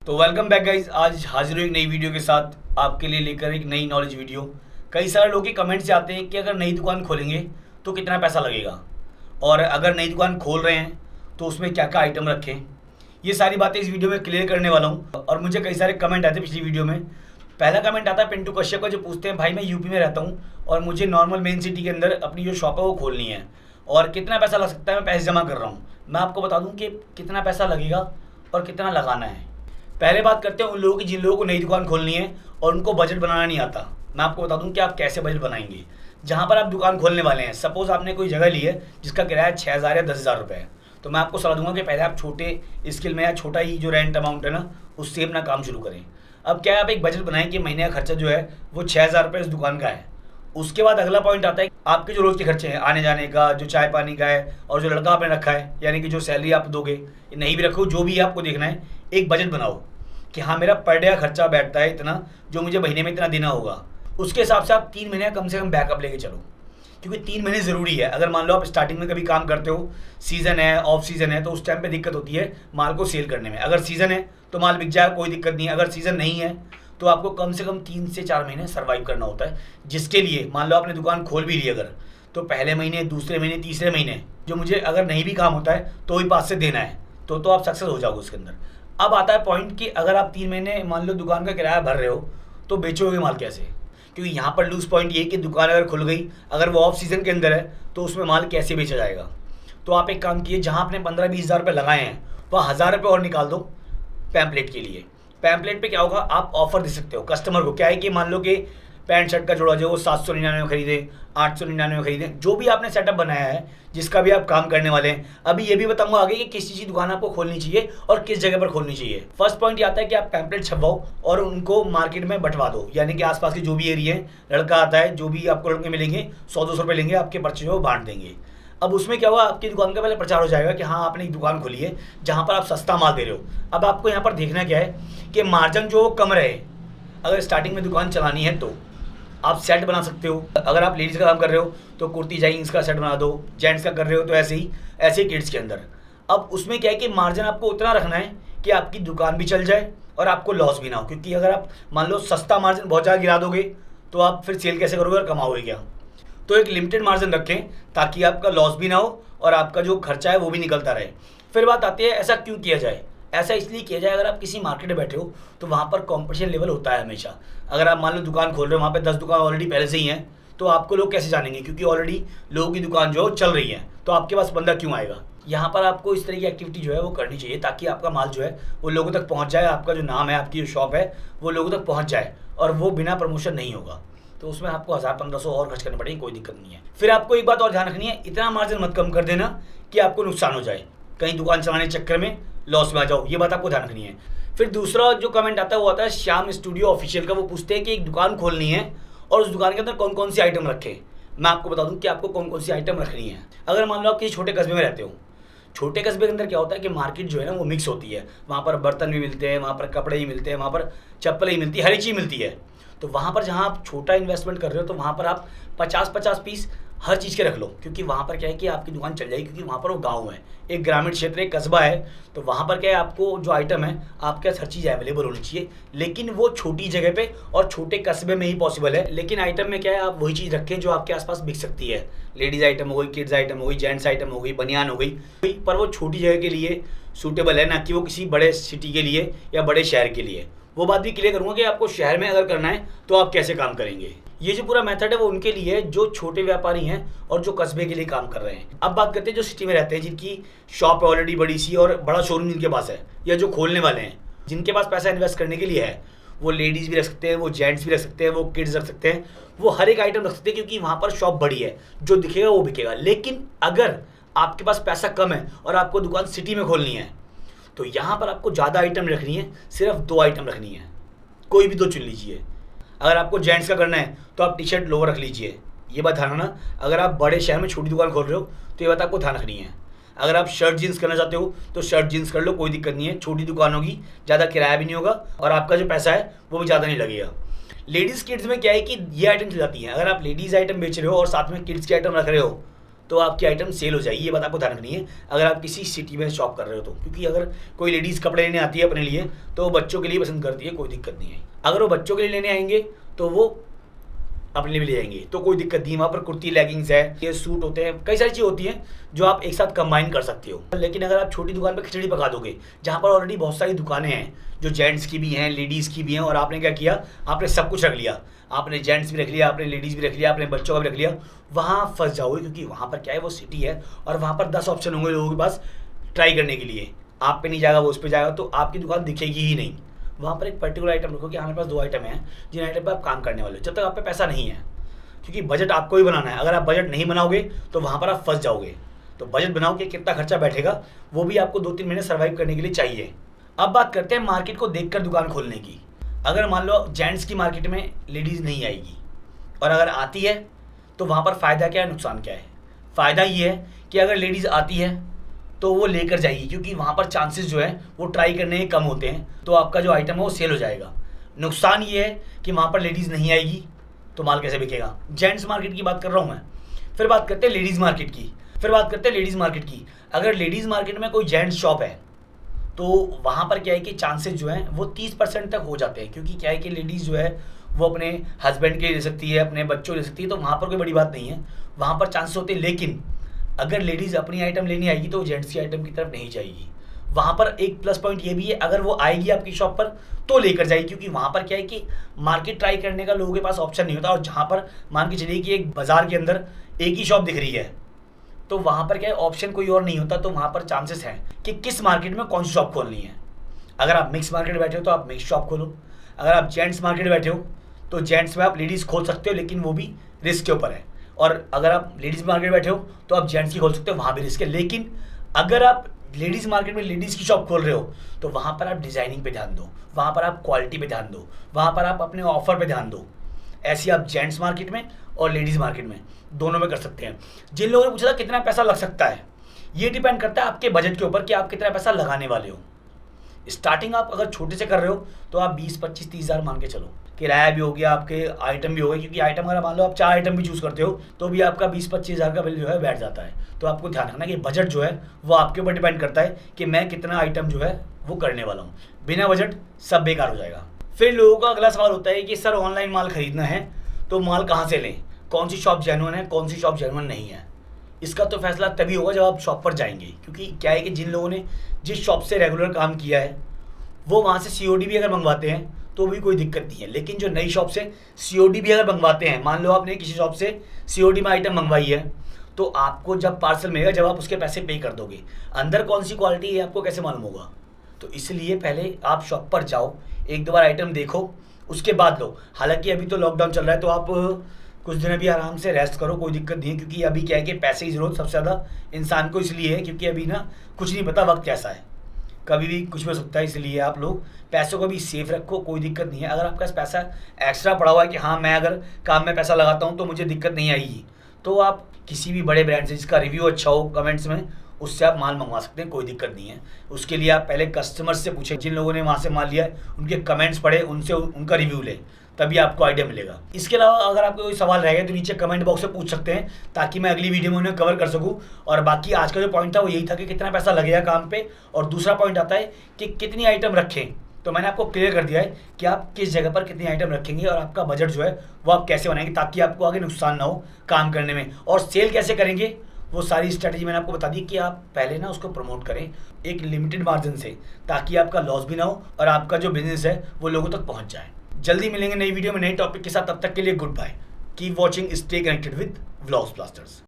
तो welcome back guys. आज हाजिर हूँ एक नई वीडियो के साथ आपके लिए लेकर एक नई नॉलेज वीडियो। कई सारे लोग के कमेंट से आते हैं कि अगर नई दुकान खोलेंगे तो कितना पैसा लगेगा, और अगर नई दुकान खोल रहे हैं तो उसमें क्या क्या आइटम रखें। ये सारी बातें इस वीडियो में क्लियर करने वाला हूँ। और मुझे कई सारे कमेंट आते हैं पिछली वीडियो में। पहला कमेंट आता है पिंटू कश्यप का, जो पूछते हैं भाई मैं यूपी में रहता हूँ और मुझे नॉर्मल मेन सिटी के अंदर अपनी जो शॉप है वो खोलनी है, और कितना पैसा लग सकता है, मैं पैसे जमा कर रहा हूँ। मैं आपको बता दूँ कि कितना पैसा लगेगा और कितना लगाना है। पहले बात करते हैं उन लोगों की जिन लोगों को नई दुकान खोलनी है और उनको बजट बनाना नहीं आता। मैं आपको बता दूं कि आप कैसे बजट बनाएंगे। जहां पर आप दुकान खोलने वाले हैं, सपोज आपने कोई जगह ली है जिसका किराया 6,000 या 10,000 रुपये है, तो मैं आपको सलाह दूंगा कि पहले आप छोटे स्केल में या छोटा ही जो रेंट अमाउंट है ना उससे अपना काम शुरू करें। अब क्या है, आप एक बजट बनाएं कि महीने का खर्चा जो है वो 6,000 रुपये इस दुकान का है। उसके बाद अगला पॉइंट आता है आपके जो रोज़ के खर्चे हैं, आने जाने का, जो चाय पानी का है, और जो लड़का आपने रखा है यानी कि जो सैलरी आप दोगे, नहीं भी रखो, जो भी आपको देखना है, एक बजट बनाओ कि हाँ मेरा पर डे का खर्चा बैठता है इतना, जो मुझे महीने में इतना देना होगा। उसके हिसाब से आप 3 महीने कम से कम बैकअप लेके चलो, क्योंकि 3 महीने ज़रूरी है। अगर मान लो आप स्टार्टिंग में कभी काम करते हो, सीज़न है, ऑफ सीज़न है, तो उस टाइम पे दिक्कत होती है माल को सेल करने में। अगर सीज़न है तो माल बिक जाए, कोई दिक्कत नहीं है। अगर सीज़न नहीं है तो आपको कम से कम 3 से 4 महीने सर्वाइव करना होता है, जिसके लिए मान लो आपने दुकान खोल भी ली अगर, तो पहले महीने, दूसरे महीने, तीसरे महीने जो मुझे अगर नहीं भी काम होता है तो भी 5 से देना है, तो आप सक्सेस हो जाओगे उसके अंदर। अब आता है पॉइंट कि अगर आप 3 महीने मान लो दुकान का किराया भर रहे हो तो बेचोगे माल कैसे, क्योंकि यहाँ पर लूज पॉइंट ये कि दुकान अगर खुल गई, अगर वो ऑफ सीज़न के अंदर है, तो उसमें माल कैसे बेचा जाएगा। तो आप एक काम किए, जहाँ आपने 15-20 हज़ार रुपये लगाए हैं वह 1,000 रुपये और निकाल दो पैम्पलेट के लिए। पैम्पलेट पे क्या होगा, आप ऑफर दे सकते हो कस्टमर को। क्या है कि मान लो कि पैंट शर्ट का जोड़ा जो वो 799 में खरीदे, 899 में खरीदे, जो भी आपने सेटअप बनाया है, जिसका भी आप काम करने वाले हैं। अभी ये भी बताऊंगा आगे कि किस चीज़ की दुकान आपको खोलनी चाहिए और किस जगह पर खोलनी चाहिए। फर्स्ट पॉइंट ये आता है कि आप पैम्पलेट छपवाओ और उनको मार्केट में बंटवा दो, यानी कि आसपास के जो भी एरिया है, लड़का आता है, जो भी आपको लड़के मिलेंगे 100-200 रुपये लेंगे, आपके पर्चे जो बांट देंगे। अब उसमें क्या हुआ, आपकी दुकान का पहले प्रचार हो जाएगा कि हाँ आपने एक दुकान खोली है जहाँ पर आप सस्ता माल दे रहे हो। अब आपको यहाँ पर देखना क्या है कि मार्जिन जो कम रहे। अगर स्टार्टिंग में दुकान चलानी है तो आप सेट बना सकते हो। अगर आप लेडीज़ का काम कर रहे हो तो कुर्ती जैगिंग्स का सेट बना दो, जेंट्स का कर रहे हो तो ऐसे ही किड्स के अंदर। अब उसमें क्या है कि मार्जिन आपको उतना रखना है कि आपकी दुकान भी चल जाए और आपको लॉस भी ना हो, क्योंकि अगर आप मान लो सस्ता मार्जिन बहुत ज़्यादा गिरा दोगे तो आप फिर सेल कैसे करोगे और कमाओगे क्या। तो एक लिमिटेड मार्जिन रखें ताकि आपका लॉस भी ना हो और आपका जो खर्चा है वो भी निकलता रहे। फिर बात आती है ऐसा क्यों किया जाए। ऐसा इसलिए किया जाए, अगर आप किसी मार्केट में बैठे हो तो वहाँ पर कंपटीशन लेवल होता है हमेशा। अगर आप मान लो दुकान खोल रहे हो, वहाँ पे 10 दुकान ऑलरेडी पहले से ही हैं, तो आपको लोग कैसे जानेंगे, क्योंकि ऑलरेडी लोगों की दुकान जो चल रही है, तो आपके पास बंदा क्यों आएगा। यहाँ पर आपको इस तरह की एक्टिविटी जो है वो करनी चाहिए ताकि आपका माल जो है वो लोगों तक पहुँच जाए, आपका जो नाम है, आपकी जो शॉप है वो लोगों तक पहुँच जाए, और वो बिना प्रमोशन नहीं होगा। तो उसमें आपको 1,000-1,500 और खर्च करने पड़ेंगे, कोई दिक्कत नहीं है। फिर आपको एक बात और ध्यान रखनी है, इतना मार्जिन मत कम कर देना कि आपको नुकसान हो जाए, कहीं दुकान चलाने के चक्कर में लॉस में आ जाओ। ये बात आपको ध्यान रखनी है। फिर दूसरा जो कमेंट आता है वो आता है श्याम स्टूडियो ऑफिशियल का। वो पूछते हैं कि एक दुकान खोलनी है और उस दुकान के अंदर कौन कौन सी आइटम रखें। मैं आपको बता दूं कि आपको कौन कौन सी आइटम रखनी है। अगर मान लो आप किसी छोटे कस्बे में रहते हो, छोटे कस्बे के अंदर क्या होता है कि मार्केट जो है ना वो मिक्स होती है। वहाँ पर बर्तन भी मिलते हैं, वहाँ पर कपड़े ही मिलते हैं, वहाँ पर चप्पल ही मिलती है, हर एक चीज़ मिलती है। तो वहाँ पर जहाँ आप छोटा इन्वेस्टमेंट कर रहे हो तो वहाँ पर आप 50-50 पीस हर चीज़ के रख लो, क्योंकि वहाँ पर क्या है कि आपकी दुकान चल जाएगी, क्योंकि वहाँ पर वो गांव है, एक ग्रामीण क्षेत्र, एक कस्बा है। तो वहाँ पर क्या है, आपको जो आइटम है आपके पास हर चीज़ अवेलेबल होनी चाहिए, लेकिन वो छोटी जगह पे और छोटे कस्बे में ही पॉसिबल है। लेकिन आइटम में क्या है, आप वही चीज़ रखें जो आपके आसपास बिक सकती है। लेडीज़ आइटम हो गई, किड्स आइटम हो गई, जेंट्स आइटम हो गई, बनियान हो गई, पर वो छोटी जगह के लिए सूटेबल है, ना कि वो किसी बड़े सिटी के लिए या बड़े शहर के लिए। वो बात भी क्लियर करूँगा कि आपको शहर में अगर करना है तो आप कैसे काम करेंगे। ये जो पूरा मेथड है वो उनके लिए है जो छोटे व्यापारी हैं और जो कस्बे के लिए काम कर रहे हैं। अब बात करते हैं जो सिटी में रहते हैं, जिनकी शॉप है ऑलरेडी बड़ी सी और बड़ा शोरूम जिनके पास है, या जो खोलने वाले हैं, जिनके पास पैसा इन्वेस्ट करने के लिए है। वो लेडीज़ भी रख सकते हैं, वो जेंट्स भी रख सकते हैं, वो किड्स रख सकते हैं, वो हर एक आइटम रख सकते हैं, क्योंकि वहाँ पर शॉप बड़ी है, जो दिखेगा वो बिकेगा। लेकिन अगर आपके पास पैसा कम है और आपको दुकान सिटी में खोलनी है तो यहाँ पर आपको ज़्यादा आइटम रखनी है, सिर्फ 2 आइटम रखनी है, कोई भी 2 चुन लीजिए। अगर आपको जेंट्स का करना है तो आप टी शर्ट लोअर रख लीजिए, ये बात ध्यान रखना। अगर आप बड़े शहर में छोटी दुकान खोल रहे हो तो ये बात आपको ध्यान रखनी है। अगर आप शर्ट जीन्स करना चाहते हो तो शर्ट जीन्स कर लो, कोई दिक्कत नहीं है, छोटी दुकान होगी, ज़्यादा किराया भी नहीं होगा और आपका जो पैसा है वो भी ज़्यादा नहीं लगेगा। लेडीज़ किड्स में क्या है कि ये आइटम चल जाती हैं। अगर आप लेडीज़ आइटम बेच रहे हो और साथ में किड्स के आइटम रख रहे हो तो आपकी आइटम सेल हो जाएगी। ये बात आपको ध्यान रखनी है अगर आप किसी सिटी में शॉप कर रहे हो तो, क्योंकि अगर कोई लेडीज़ कपड़े लेने आती है अपने लिए तो वो बच्चों के लिए पसंद करती है, कोई दिक्कत नहीं है। अगर वो बच्चों के लिए लेने आएंगे तो वो अपने लिए भी ले जाएंगे, तो कोई दिक्कत नहीं। वहाँ पर कुर्ती लेगिंग्स है, ये सूट होते हैं, कई सारी चीज़ होती हैं जो आप एक साथ कंबाइन कर सकते हो। लेकिन अगर आप छोटी दुकान पर खिचड़ी पका दोगे, जहाँ पर ऑलरेडी बहुत सारी दुकानें हैं जो जेंट्स की भी हैं, लेडीज़ की भी हैं, और आपने क्या किया, आपने सब कुछ रख लिया, आपने जेंट्स भी रख लिया, आपने लेडीज़ भी रख लिया, आपने बच्चों का भी रख लिया, वहाँ फंस जाओगे। क्योंकि वहाँ पर क्या है, वो सिटी है और वहाँ पर 10 ऑप्शन होंगे लोगों के पास ट्राई करने के लिए। आप पे नहीं जाएगा, वो उस पर जाएगा, तो आपकी दुकान दिखेगी ही नहीं। वहाँ पर एक पर्टिकुलर आइटम रखो कि हमारे पास 2 आइटम हैं जिन आइटम पर आप काम करने वाले हो, जब तक आप पे पैसा नहीं है, क्योंकि बजट आपको ही बनाना है। अगर आप बजट नहीं बनाओगे तो वहाँ पर आप फंस जाओगे। तो बजट बनाओ कि कितना खर्चा बैठेगा, वो भी आपको 2-3 महीने सर्वाइव करने के लिए चाहिए। अब बात करते हैं मार्केट को देखकर दुकान खोलने की। अगर मान लो जेंट्स की मार्केट में लेडीज़ नहीं आएगी, और अगर आती है तो वहाँ पर फ़ायदा क्या है, नुकसान क्या है? फ़ायदा ये है कि अगर लेडीज़ आती है तो वो लेकर जाएगी, क्योंकि वहाँ पर चांसेस जो है वो ट्राई करने के कम होते हैं, तो आपका जो आइटम है वो सेल हो जाएगा। नुकसान ये है कि वहाँ पर लेडीज़ नहीं आएगी तो माल कैसे बिकेगा। जेंट्स मार्केट की बात कर रहा हूँ मैं। फिर बात करते हैं लेडीज़ मार्केट की। अगर लेडीज़ मार्केट में कोई जेंट्स शॉप है तो वहाँ पर क्या है कि चांसेस जो हैं वो 30% तक हो जाते हैं, क्योंकि क्या है कि लेडीज़ जो है वो अपने हस्बैंड के लिए ले सकती है, अपने बच्चों ले सकती है, तो वहाँ पर कोई बड़ी बात नहीं है, वहाँ पर चांसेस होते हैं। लेकिन अगर लेडीज़ अपनी आइटम लेने आएगी तो जेंट्स की आइटम की तरफ नहीं जाएगी। वहाँ पर एक प्लस पॉइंट ये भी है, अगर वो आएगी आपकी शॉप पर तो लेकर जाएगी, क्योंकि वहाँ पर क्या है कि मार्केट ट्राई करने का लोगों के पास ऑप्शन नहीं होता। और जहाँ पर मान के चलिए कि एक बाज़ार के अंदर एक ही शॉप दिख रही है, तो वहाँ पर क्या है, ऑप्शन कोई और नहीं होता, तो वहाँ पर चांसेस हैं कि किस मार्केट में कौन सी शॉप खोलनी है। अगर आप मिक्स मार्केट में बैठे हो तो आप मिक्स शॉप खोलो। अगर आप जेंट्स मार्केट में बैठे हो तो जेंट्स में आप लेडीज़ खोल सकते हो, लेकिन वो भी रिस्क के ऊपर है। और अगर आप लेडीज़ मार्केट में बैठे हो तो आप जेंट्स की खोल सकते हो, वहाँ भी रिस्क है। लेकिन अगर आप लेडीज़ मार्केट में लेडीज़ की शॉप खोल रहे हो तो वहाँ पर आप डिज़ाइनिंग पे ध्यान दो, वहाँ पर आप क्वालिटी पे ध्यान दो, वहाँ पर आप अपने ऑफर पे ध्यान दो। ऐसे आप जेंट्स मार्केट में और लेडीज़ मार्केट में दोनों में कर सकते हैं। जिन लोगों ने पूछा था कितना पैसा लग सकता है, ये डिपेंड करता है आपके बजट के ऊपर कि आप कितना पैसा लगाने वाले हो। स्टार्टिंग आप अगर छोटे से कर रहे हो तो आप 20-25-30 हज़ार मान के चलो, किराया भी हो गया, आपके आइटम भी हो गए, क्योंकि आइटम अगर मान लो आप 4 आइटम भी चूज़ करते हो तो भी आपका 20-25 हज़ार का बिल जो है बैठ जाता है। तो आपको ध्यान रखना कि बजट जो है वो आपके ऊपर डिपेंड करता है कि मैं कितना आइटम जो है वो करने वाला हूँ। बिना बजट सब बेकार हो जाएगा। फिर लोगों का अगला सवाल होता है कि सर ऑनलाइन माल खरीदना है तो माल कहाँ से लें, कौन सी शॉप जेन्युइन है, कौन सी शॉप जेन्युइन नहीं है। इसका तो फैसला तभी होगा जब आप शॉप पर जाएंगे, क्योंकि क्या है कि जिन लोगों ने जिस शॉप से रेगुलर काम किया है वो वहाँ से COD भी अगर मंगवाते हैं तो भी कोई दिक्कत नहीं है। लेकिन जो नई शॉप से COD भी अगर मंगवाते हैं, मान लो आपने किसी शॉप से COD में आइटम मंगवाई है, तो आपको जब पार्सल मिलेगा, जब आप उसके पैसे पे कर दोगे, अंदर कौन सी क्वालिटी है आपको कैसे मालूम होगा। तो इसलिए पहले आप शॉप पर जाओ, 1-2 बार आइटम देखो, उसके बाद लो। हालांकि अभी तो लॉकडाउन चल रहा है तो आप कुछ दिन अभी आराम से रेस्ट करो, कोई दिक्कत नहीं है, क्योंकि अभी क्या है कि पैसे की ज़रूरत सबसे ज़्यादा इंसान को इसलिए है क्योंकि अभी ना कुछ नहीं पता वक्त कैसा है, कभी भी कुछ भी हो सकता है। इसलिए आप लोग पैसों को भी सेफ रखो, कोई दिक्कत नहीं है। अगर आपके पास पैसा एक्स्ट्रा पड़ा हुआ है कि हाँ मैं अगर काम में पैसा लगाता हूँ तो मुझे दिक्कत नहीं आएगी, तो आप किसी भी बड़े ब्रांड से जिसका रिव्यू अच्छा हो कमेंट्स में, उससे आप माल मंगवा सकते हैं, कोई दिक्कत नहीं है। उसके लिए आप पहले कस्टमर्स से पूछें, जिन लोगों ने वहाँ से माल लिया है उनके कमेंट्स पढ़े, उनसे उनका रिव्यू लें, तभी आपको आइडिया मिलेगा। इसके अलावा अगर आपको कोई सवाल रहेगा तो नीचे कमेंट बॉक्स में पूछ सकते हैं, ताकि मैं अगली वीडियो में उन्हें कवर कर सकूं। और बाकी आज का जो पॉइंट था वो यही था कि कितना पैसा लगेगा काम पे, और दूसरा पॉइंट आता है कि कितनी आइटम रखें। तो मैंने आपको क्लियर कर दिया है कि आप किस जगह पर कितनी आइटम रखेंगे और आपका बजट जो है वो आप कैसे बनाएंगे, ताकि आपको आगे नुकसान ना हो काम करने में। और सेल कैसे करेंगे वो सारी स्ट्रेटजी मैंने आपको बता दी कि आप पहले ना उसको प्रमोट करें एक लिमिटेड मार्जिन से, ताकि आपका लॉस भी ना हो और आपका जो बिजनेस है वो लोगों तक पहुंच जाए। जल्दी मिलेंगे नई वीडियो में नए टॉपिक के साथ, तब तक के लिए goodbye. Keep watching, stay connected with Vlogs blasters.